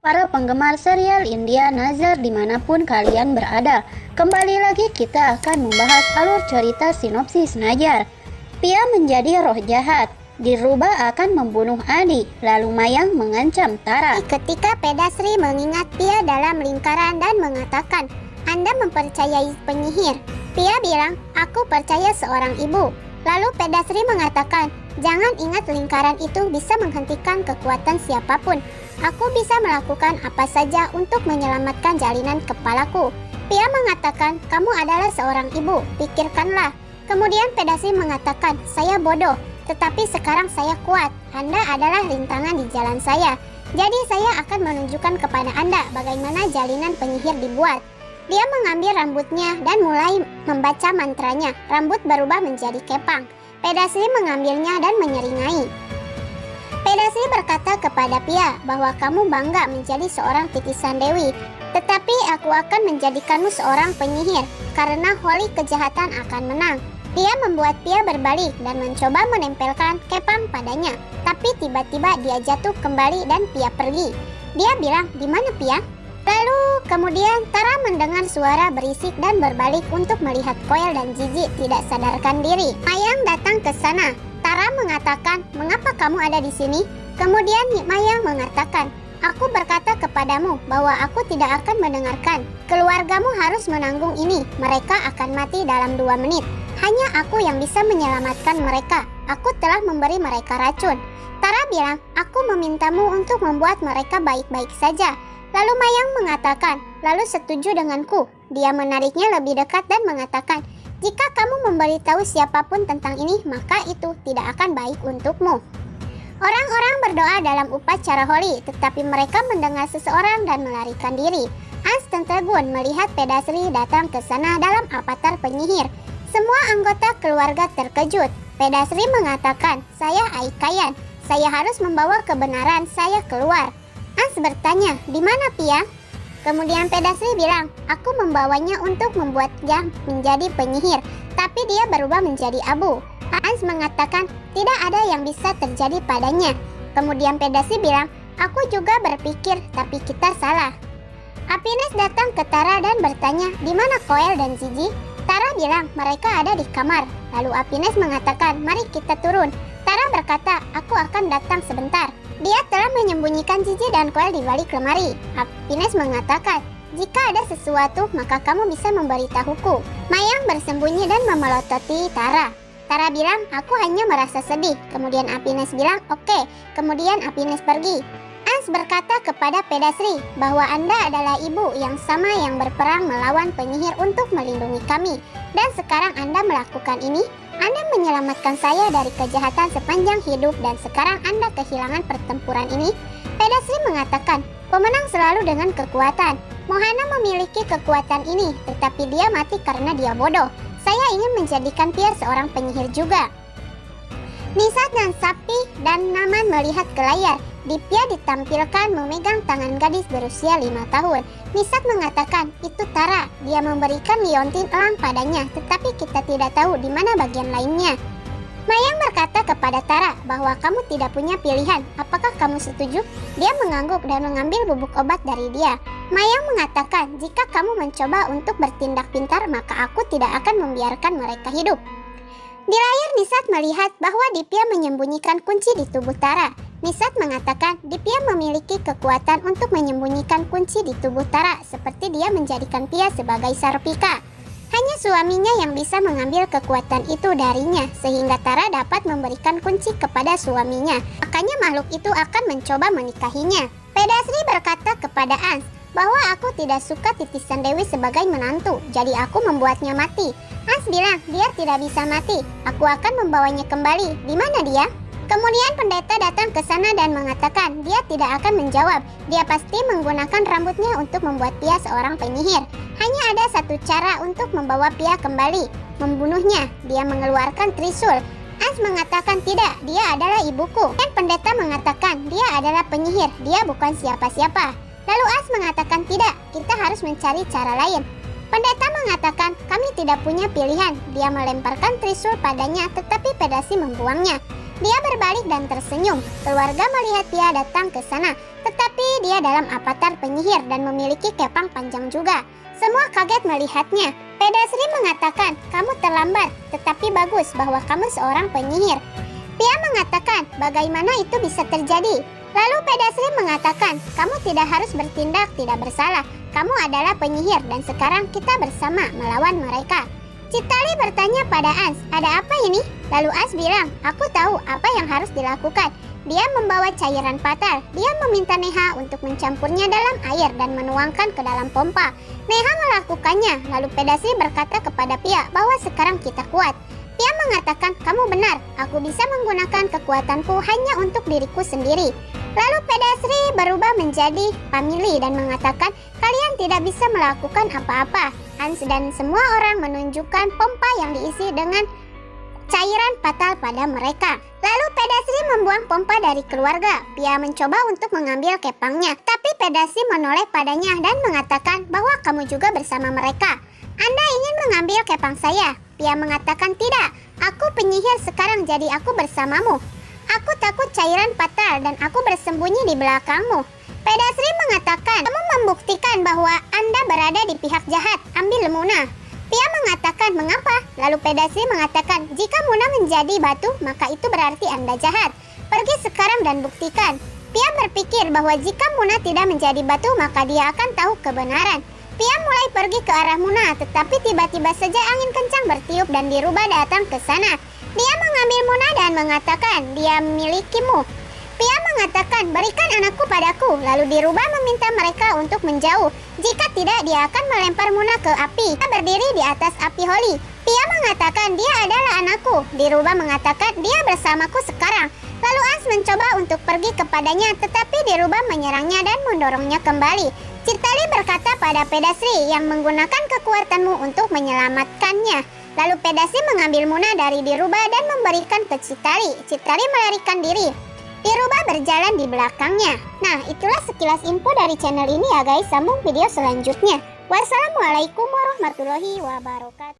Para penggemar serial India Nazar dimanapun kalian berada, kembali lagi kita akan membahas alur cerita sinopsis Nazar. Pia menjadi roh jahat, dirubah akan membunuh Adi, lalu Mayang mengancam Tara. Ketika Pedasri mengingat Pia dalam lingkaran dan mengatakan, "Anda mempercayai penyihir?" Pia bilang, "Aku percaya seorang ibu." Lalu Pedasri mengatakan, "Jangan ingat lingkaran itu bisa menghentikan kekuatan siapapun. Aku bisa melakukan apa saja untuk menyelamatkan jalinan kepalaku." Pia mengatakan, "Kamu adalah seorang ibu, pikirkanlah." Kemudian Pedasri mengatakan, "Saya bodoh, tetapi sekarang saya kuat. Anda adalah rintangan di jalan saya. Jadi saya akan menunjukkan kepada Anda bagaimana jalinan penyihir dibuat." Dia mengambil rambutnya dan mulai membaca mantranya. Rambut berubah menjadi kepang. Pedasri mengambilnya dan menyeringai. Pedasri berkata kepada Pia bahwa kamu bangga menjadi seorang titisan Dewi, tetapi aku akan menjadikanmu seorang penyihir karena holi kejahatan akan menang. Dia membuat Pia berbalik dan mencoba menempelkan kepang padanya, tapi tiba-tiba dia jatuh kembali dan Pia pergi. Dia bilang, "Di mana Pia?" Lalu kemudian Tara mendengar suara berisik dan berbalik untuk melihat Koel dan Jiji tidak sadarkan diri. Mayang datang ke sana. Tara mengatakan, "Mengapa kamu ada di sini?" Kemudian Mayang mengatakan, "Aku berkata kepadamu bahwa aku tidak akan mendengarkan. Keluargamu harus menanggung ini. Mereka akan mati dalam 2 menit. Hanya aku yang bisa menyelamatkan mereka. Aku telah memberi mereka racun." Tara bilang, "Aku memintamu untuk membuat mereka baik-baik saja." Lalu Mayang mengatakan, "Lalu setuju denganku." Dia menariknya lebih dekat dan mengatakan, "Jika kamu memberitahu siapapun tentang ini, maka itu tidak akan baik untukmu." Orang-orang berdoa dalam upacara holi, tetapi mereka mendengar seseorang dan melarikan diri. Ans tertegun melihat Pedasri datang ke sana dalam avatar penyihir. Semua anggota keluarga terkejut. Pedasri mengatakan, "Saya Aikayan. Saya harus membawa kebenaran saya keluar." Ans bertanya, "Di mana Pia?" Kemudian Pedasri bilang, "Aku membawanya untuk membuatnya menjadi penyihir, tapi dia berubah menjadi abu." Ans mengatakan, "Tidak ada yang bisa terjadi padanya." Kemudian Pedasri bilang, "Aku juga berpikir, tapi kita salah." Apines datang ke Tara dan bertanya, "Di mana Koel dan Jiji?" Tara bilang, "Mereka ada di kamar." Lalu Apines mengatakan, "Mari kita turun." Tara berkata, "Aku akan datang sebentar." Dia telah menyembunyikan Jiji dan Koel di balik lemari. Apines mengatakan, "Jika ada sesuatu, maka kamu bisa memberitahuku." Mayang bersembunyi dan memelototi Tara. Tara bilang, "Aku hanya merasa sedih." Kemudian Apines bilang, "Oke." Kemudian Apines pergi. Ans berkata kepada Pedasri bahwa Anda adalah ibu yang sama yang berperang melawan penyihir untuk melindungi kami. Dan sekarang Anda melakukan ini. Anda menyelamatkan saya dari kejahatan sepanjang hidup dan sekarang Anda kehilangan pertempuran ini. Pedasri mengatakan, "Pemenang selalu dengan kekuatan. Mohana memiliki kekuatan ini, tetapi dia mati karena dia bodoh. Saya ingin menjadikan Pia seorang penyihir juga." Nisat dan Sapi dan Naman melihat ke layar. Dipia ditampilkan memegang tangan gadis berusia 5 tahun. Nisat mengatakan, "Itu Tara. Dia memberikan liontin elang padanya, tetapi kita tidak tahu di mana bagian lainnya." Mayang berkata kepada Tara bahwa kamu tidak punya pilihan. Apakah kamu setuju? Dia mengangguk dan mengambil bubuk obat dari dia. Mayang mengatakan, "Jika kamu mencoba untuk bertindak pintar, maka aku tidak akan membiarkan mereka hidup." Di layar Nisat melihat bahwa Dipia menyembunyikan kunci di tubuh Tara. Nisat mengatakan Dipia memiliki kekuatan untuk menyembunyikan kunci di tubuh Tara, seperti dia menjadikan Pia sebagai Sarpika. Hanya suaminya yang bisa mengambil kekuatan itu darinya, sehingga Tara dapat memberikan kunci kepada suaminya. Makanya makhluk itu akan mencoba menikahinya. Pedasri berkata kepada Ans bahwa aku tidak suka titisan Dewi sebagai menantu, jadi aku membuatnya mati. Ans bilang dia tidak bisa mati. Aku akan membawanya kembali. Di mana dia? Kemudian pendeta datang ke sana dan mengatakan dia tidak akan menjawab. Dia pasti menggunakan rambutnya untuk membuat Pia seorang penyihir. Hanya ada satu cara untuk membawa Pia kembali, membunuhnya. Dia mengeluarkan trisul. Ans mengatakan tidak, dia adalah ibuku. Dan pendeta mengatakan dia adalah penyihir, dia bukan siapa-siapa. Lalu Ans mengatakan tidak, kita harus mencari cara lain. Pendeta mengatakan kami tidak punya pilihan. Dia melemparkan trisul padanya, tetapi Pedasri membuangnya. Dia berbalik dan tersenyum. Keluarga melihat Pia datang ke sana, tetapi dia dalam avatar penyihir dan memiliki kepang panjang juga. Semua kaget melihatnya. Pedasri mengatakan, kamu terlambat, tetapi bagus bahwa kamu seorang penyihir. Pia mengatakan, bagaimana itu bisa terjadi? Lalu Pedasri mengatakan, kamu tidak harus bertindak tidak bersalah. Kamu adalah penyihir dan sekarang kita bersama melawan mereka. Citali bertanya pada Ans, ada apa ini? Lalu Ans bilang, aku tahu apa yang harus dilakukan. Dia membawa cairan patar. Dia meminta Neha untuk mencampurnya dalam air dan menuangkan ke dalam pompa. Neha melakukannya, lalu Pedasri berkata kepada Pia bahwa sekarang kita kuat. Pia mengatakan, kamu benar, aku bisa menggunakan kekuatanku hanya untuk diriku sendiri. Lalu Pedasri berubah menjadi Family dan mengatakan, kalian tidak bisa melakukan apa-apa. Hans dan semua orang menunjukkan pompa yang diisi dengan cairan fatal pada mereka. Lalu Pedasri membuang pompa dari keluarga. Pia mencoba untuk mengambil kepangnya, tapi Pedasri menoleh padanya dan mengatakan bahwa kamu juga bersama mereka. Anda ingin mengambil kepang saya? Pia mengatakan tidak. Aku penyihir sekarang, jadi aku bersamamu. Aku takut cairan fatal dan aku bersembunyi di belakangmu. Pedasri mengatakan, kamu membuktikan bahwa Anda berada di pihak jahat. Ambil Muna. Pia mengatakan, mengapa? Lalu Pedasri mengatakan, jika Muna menjadi batu, maka itu berarti Anda jahat. Pergi sekarang dan buktikan. Pia berpikir bahwa jika Muna tidak menjadi batu, maka dia akan tahu kebenaran. Pia mulai pergi ke arah Muna, tetapi tiba-tiba saja angin kencang bertiup dan dirubah datang ke sana. Dia mengambil Muna dan mengatakan, dia memilikimu. Pia mengatakan, berikan anakku padaku, lalu dirubah meminta mereka untuk menjauh. Jika tidak, dia akan melempar Muna ke api. Dia berdiri di atas api holi. Pia mengatakan, dia adalah anakku. Dirubah mengatakan, dia bersamaku sekarang. Lalu Ans mencoba untuk pergi kepadanya, tetapi dirubah menyerangnya dan mendorongnya kembali. Citali berkata pada Pedasri, yang menggunakan kekuatanmu untuk menyelamatkannya. Lalu Pedasri mengambil Muna dari dirubah dan memberikan ke Citali. Citali melarikan diri. Dirubah berjalan di belakangnya. Nah, itulah sekilas info dari channel ini ya guys. Sambung video selanjutnya. Wassalamualaikum warahmatullahi wabarakatuh.